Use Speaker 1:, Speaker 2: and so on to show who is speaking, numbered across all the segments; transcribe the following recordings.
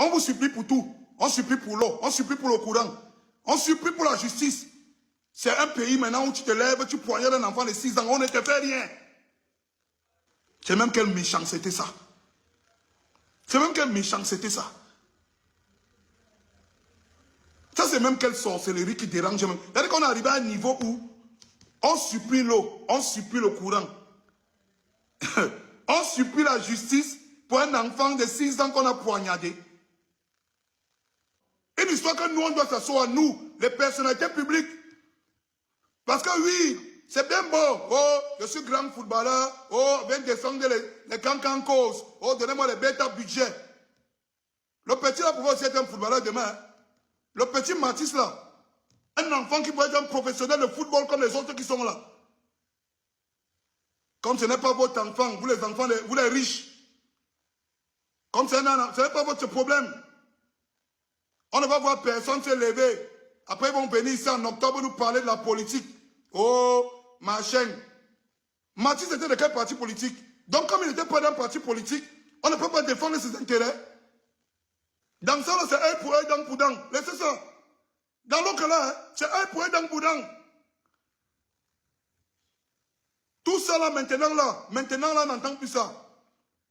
Speaker 1: On vous supplie pour tout. On supplie pour l'eau, on supplie pour le courant. On supplie pour la justice. C'est un pays maintenant où tu te lèves, tu poignardes un enfant de 6 ans, on ne te fait rien. C'est même quelle méchanceté ça. C'est même quelle méchanceté ça. Ça c'est même quelle sorcellerie qui dérange même. C'est-à-dire qu'on est arrivé à un niveau où on supplie l'eau, on supplie le courant. On supplie la justice pour un enfant de 6 ans qu'on a poignardé. Une histoire que nous on doit s'asseoir, nous, les personnalités publiques. Parce que oui, c'est bien beau. Oh, je suis grand footballeur. Oh, viens descendre les cancans causes. Oh, donnez-moi les bêta budget. Le petit là pouvait aussi être un footballeur demain. Hein. Le petit Matisse là. Un enfant qui peut être un professionnel de football comme les autres qui sont là. Comme ce n'est pas votre enfant, vous les enfants, vous les riches. Comme ce n'est pas votre problème. On ne va voir personne se lever. Après, ils vont venir ici en octobre nous parler de la politique. Oh, machin. Matisse était de quel parti politique? Donc, comme il n'était pas d'un parti politique, on ne peut pas défendre ses intérêts. Dans ça, c'est un pour un, dent pour dent. Laissez ça. Dans l'autre là, c'est un pour un, dent pour dent. Tout ça là, maintenant, on n'entend plus ça.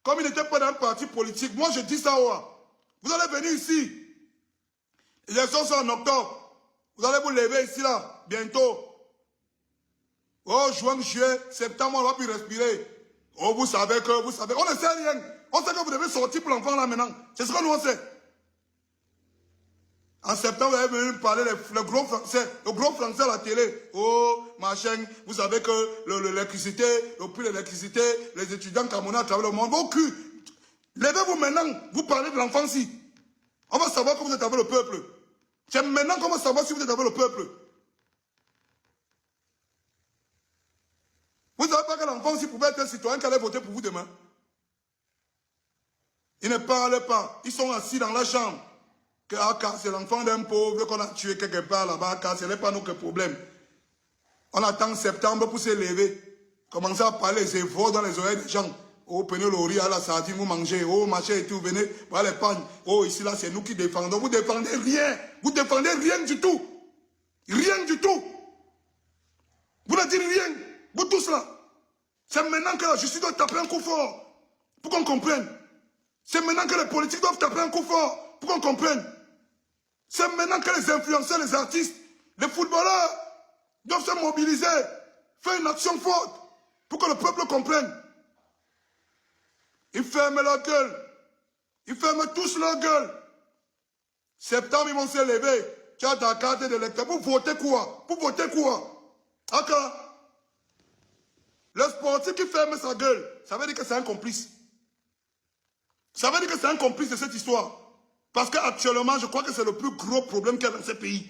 Speaker 1: Comme il n'était pas d'un parti politique, moi je dis ça, vous allez venir ici. Les élections sont en octobre. Vous allez vous lever ici, là, bientôt. Oh, juin, juillet, septembre, on va plus respirer. Oh, vous savez. On ne sait rien. On sait que vous devez sortir pour l'enfant, là, maintenant. C'est ce que nous, on sait. En septembre, vous allez venir parler le gros français à la télé. Oh, machin, vous savez que l'électricité, le prix de l'électricité, les étudiants camerounais à travers le monde, vos culs. Levez-vous maintenant, vous parlez de l'enfant ici. On va savoir que vous êtes avec le peuple. C'est maintenant qu'on va savoir si vous êtes avec le peuple. Vous ne savez pas que l'enfant aussi pouvait être un citoyen qui allait voter pour vous demain. Ils ne parlent pas. Ils sont assis dans la chambre. C'est l'enfant d'un pauvre qu'on a tué quelque part là-bas. Ce n'est pas notre problème. On attend septembre pour se lever. Commencer à parler les efforts dans les oreilles des gens. Oh, prenez le riz à la sardine, vous mangez. Oh, machin et tout, venez, voilà les pagnes. Oh, ici, là, c'est nous qui défendons. Vous défendez rien. Vous défendez rien du tout. Rien du tout. Vous ne dites rien. Vous tous là. C'est maintenant que la justice doit taper un coup fort. Pour qu'on comprenne. C'est maintenant que les politiques doivent taper un coup fort. Pour qu'on comprenne. C'est maintenant que les influenceurs, les artistes, les footballeurs doivent se mobiliser. Faire une action forte. Pour que le peuple comprenne. Ils ferment leur gueule. Ils ferment tous leur gueule. Septembre, ils vont se lever. Tu as ta carte d'électeur. Pour voter quoi? Pour voter quoi? Encore. Le sportif qui ferme sa gueule, ça veut dire que c'est un complice. Ça veut dire que c'est un complice de cette histoire. Parce qu'actuellement, je crois que c'est le plus gros problème qu'il y a dans ce pays.